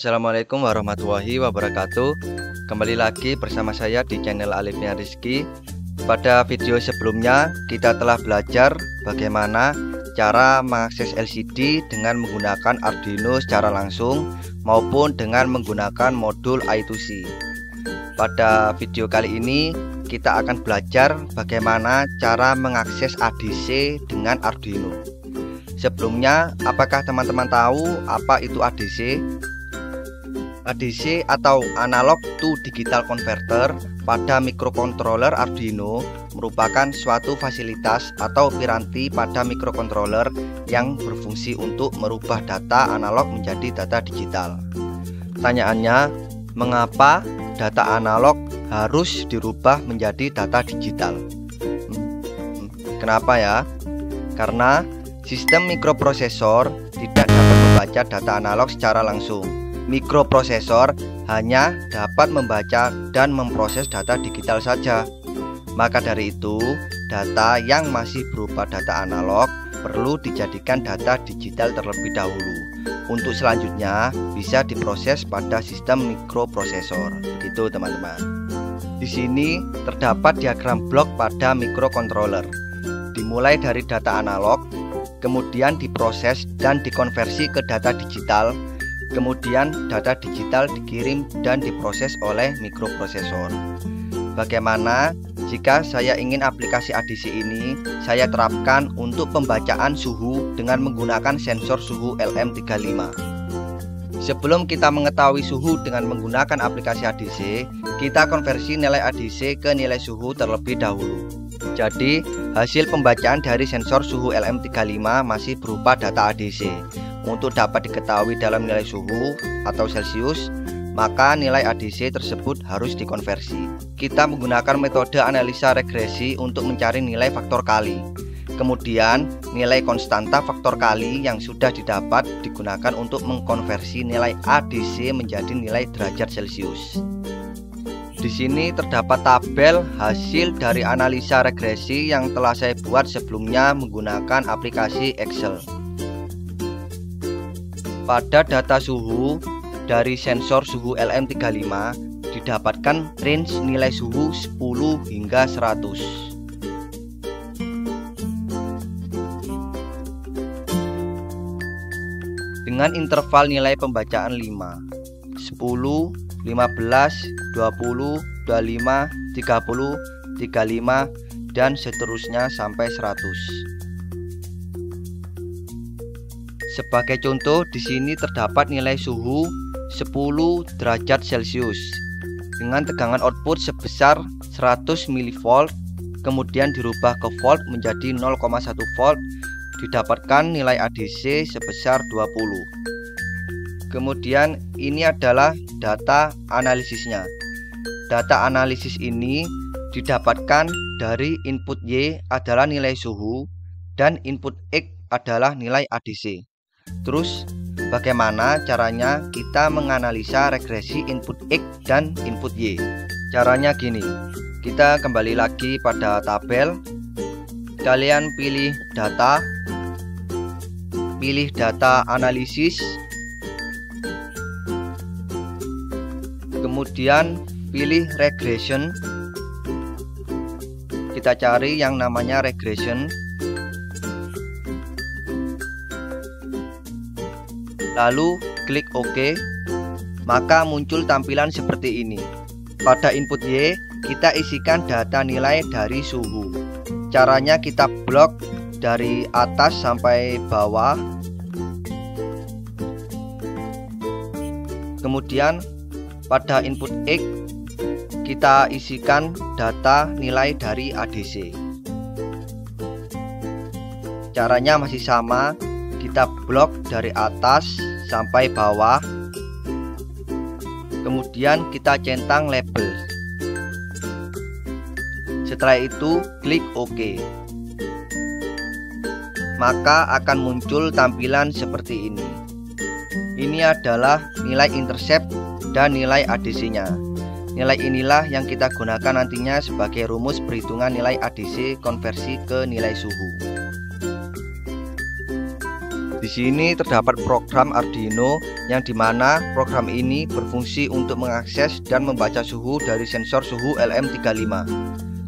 Assalamualaikum warahmatullahi wabarakatuh. Kembali lagi bersama saya di channel Alifnya Rizky. Pada video sebelumnya kita telah belajar bagaimana cara mengakses LCD dengan menggunakan Arduino secara langsung maupun dengan menggunakan modul I2C. Pada video kali ini kita akan belajar bagaimana cara mengakses ADC dengan Arduino. Sebelumnya, apakah teman-teman tahu apa itu ADC? ADC atau Analog to Digital Converter pada mikrokontroler Arduino merupakan suatu fasilitas atau piranti pada mikrokontroler yang berfungsi untuk merubah data analog menjadi data digital. Pertanyaannya, mengapa data analog harus dirubah menjadi data digital? Kenapa ya? Karena sistem mikroprosesor tidak dapat membaca data analog secara langsung. Mikroprosesor hanya dapat membaca dan memproses data digital saja. Maka dari itu, data yang masih berupa data analog perlu dijadikan data digital terlebih dahulu. Untuk selanjutnya bisa diproses pada sistem mikroprosesor. Begitu teman-teman. Di sini terdapat diagram blok pada mikrokontroler. Dimulai dari data analog, kemudian diproses dan dikonversi ke data digital. Kemudian data digital dikirim dan diproses oleh mikroprosesor. Bagaimana jika saya ingin aplikasi ADC ini saya terapkan untuk pembacaan suhu dengan menggunakan sensor suhu LM35? Sebelum kita mengetahui suhu dengan menggunakan aplikasi ADC, kita konversi nilai ADC ke nilai suhu terlebih dahulu. Jadi, hasil pembacaan dari sensor suhu LM35 masih berupa data ADC. Untuk dapat diketahui dalam nilai suhu atau Celcius, maka nilai ADC tersebut harus dikonversi. Kita menggunakan metode analisa regresi untuk mencari nilai faktor kali. Kemudian, nilai konstanta faktor kali yang sudah didapat digunakan untuk mengkonversi nilai ADC menjadi nilai derajat Celcius. Di sini terdapat tabel hasil dari analisa regresi yang telah saya buat sebelumnya menggunakan aplikasi Excel. Pada data suhu dari sensor suhu LM35 didapatkan range nilai suhu 10 hingga 100. Dengan interval nilai pembacaan 5, 10, 15, 20, 25, 30, 35 dan seterusnya sampai 100. Sebagai contoh, di sini terdapat nilai suhu 10 derajat Celcius dengan tegangan output sebesar 100 mV, kemudian dirubah ke volt menjadi 0,1 volt, didapatkan nilai ADC sebesar 20. Kemudian ini adalah data analisisnya. Data analisis ini didapatkan dari input Y adalah nilai suhu dan input X adalah nilai ADC. Terus, bagaimana caranya kita menganalisa regresi input X dan input Y? Caranya gini, kita kembali lagi pada tabel. Kalian pilih data analisis, kemudian pilih regression. Kita cari yang namanya regression. Lalu klik OK, maka muncul tampilan seperti ini. Pada input Y, kita isikan data nilai dari suhu. Caranya kita blok dari atas sampai bawah. Kemudian pada input X, kita isikan data nilai dari ADC. Caranya masih sama. Kita blok dari atas sampai bawah, kemudian kita centang label. Setelah itu klik OK, maka akan muncul tampilan seperti ini. Ini adalah nilai intercept dan nilai ADC-nya. Nilai inilah yang kita gunakan nantinya sebagai rumus perhitungan nilai ADC konversi ke nilai suhu. Di sini terdapat program Arduino yang dimana program ini berfungsi untuk mengakses dan membaca suhu dari sensor suhu LM35.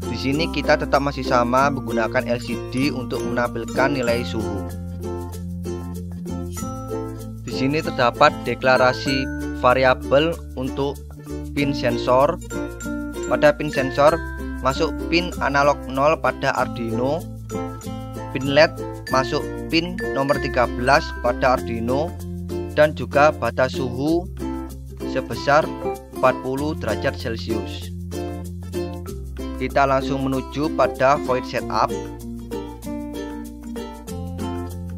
Di sini kita tetap masih sama menggunakan LCD untuk menampilkan nilai suhu. Di sini terdapat deklarasi variabel untuk pin sensor. Pada pin sensor masuk pin analog 0 pada Arduino, pin LED masuk pin nomor 13 pada Arduino, dan juga batas suhu sebesar 40 derajat Celcius. Kita langsung menuju pada void setup.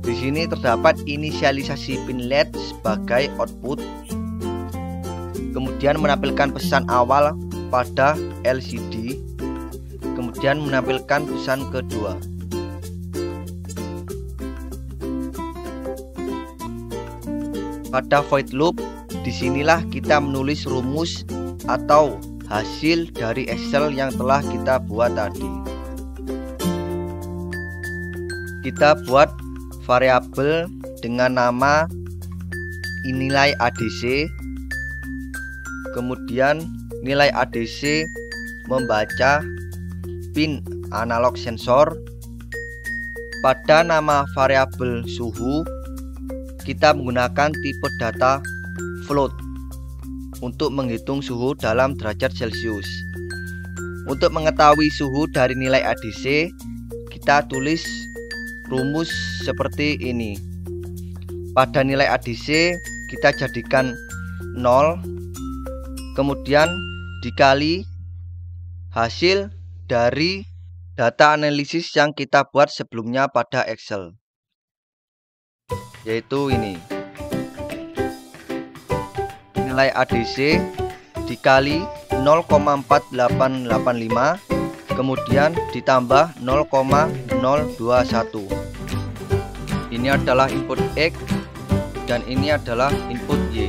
Di sini terdapat inisialisasi pin LED sebagai output, kemudian menampilkan pesan awal pada LCD, kemudian menampilkan pesan kedua. Pada void loop, disinilah kita menulis rumus atau hasil dari Excel yang telah kita buat tadi. Kita buat variabel dengan nama nilai ADC, kemudian nilai ADC membaca pin analog sensor. Pada nama variabel suhu kita menggunakan tipe data float untuk menghitung suhu dalam derajat Celcius. Untuk mengetahui suhu dari nilai ADC, kita tulis rumus seperti ini. Pada nilai ADC kita jadikan 0, kemudian dikali hasil dari data analisis yang kita buat sebelumnya pada Excel, yaitu ini. Nilai ADC dikali 0,4885, kemudian ditambah 0,021. Ini adalah input X dan ini adalah input Y.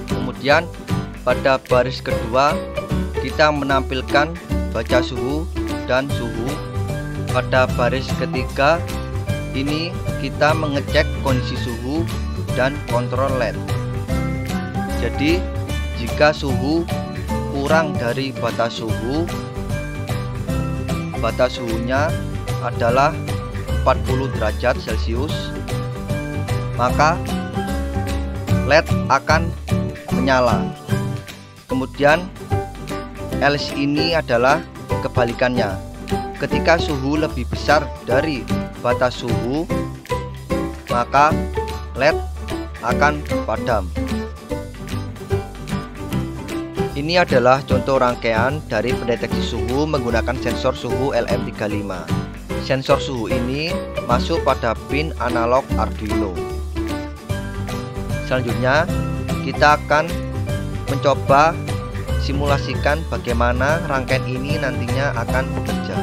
Kemudian pada baris kedua kita menampilkan baca suhu dan suhu. Pada baris ketiga ini kita mengecek kondisi suhu dan kontrol LED. Jadi jika suhu kurang dari batas suhu, batas suhunya adalah 40 derajat Celcius, maka LED akan menyala. Kemudian else ini adalah kebalikannya. Ketika suhu lebih besar dari batas suhu, maka LED akan padam. Ini adalah contoh rangkaian dari pendeteksi suhu menggunakan sensor suhu LM35. Sensor suhu ini masuk pada pin analog Arduino. Selanjutnya kita akan mencoba simulasikan bagaimana rangkaian ini nantinya akan bekerja.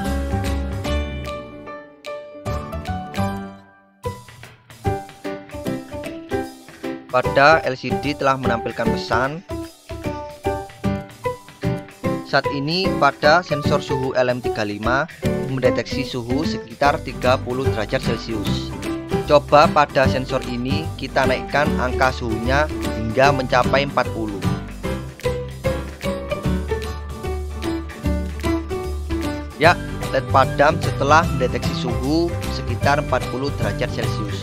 Pada LCD telah menampilkan pesan. Saat ini pada sensor suhu LM35 mendeteksi suhu sekitar 30 derajat Celcius. Coba pada sensor ini kita naikkan angka suhunya hingga mencapai 40. Ya, LED padam setelah mendeteksi suhu sekitar 40 derajat Celcius.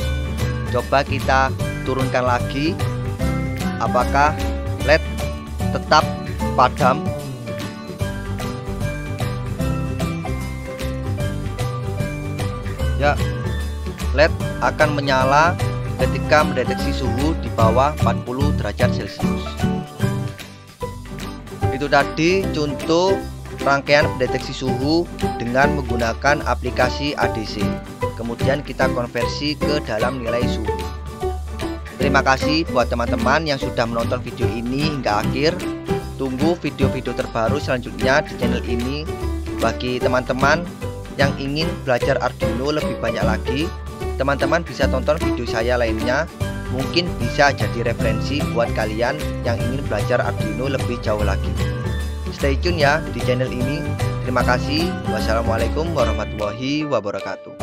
Coba kita turunkan lagi. Apakah LED tetap padam? Ya, LED akan menyala ketika mendeteksi suhu di bawah 40 derajat Celcius. Itu tadi contoh rangkaian pendeteksi suhu dengan menggunakan aplikasi ADC. Kemudian kita konversi ke dalam nilai suhu. Terima kasih buat teman-teman yang sudah menonton video ini hingga akhir. Tunggu video-video terbaru selanjutnya di channel ini. Bagi teman-teman yang ingin belajar Arduino lebih banyak lagi, teman-teman bisa tonton video saya lainnya. Mungkin bisa jadi referensi buat kalian yang ingin belajar Arduino lebih jauh lagi. Stay tune ya di channel ini. Terima kasih. Wassalamualaikum warahmatullahi wabarakatuh.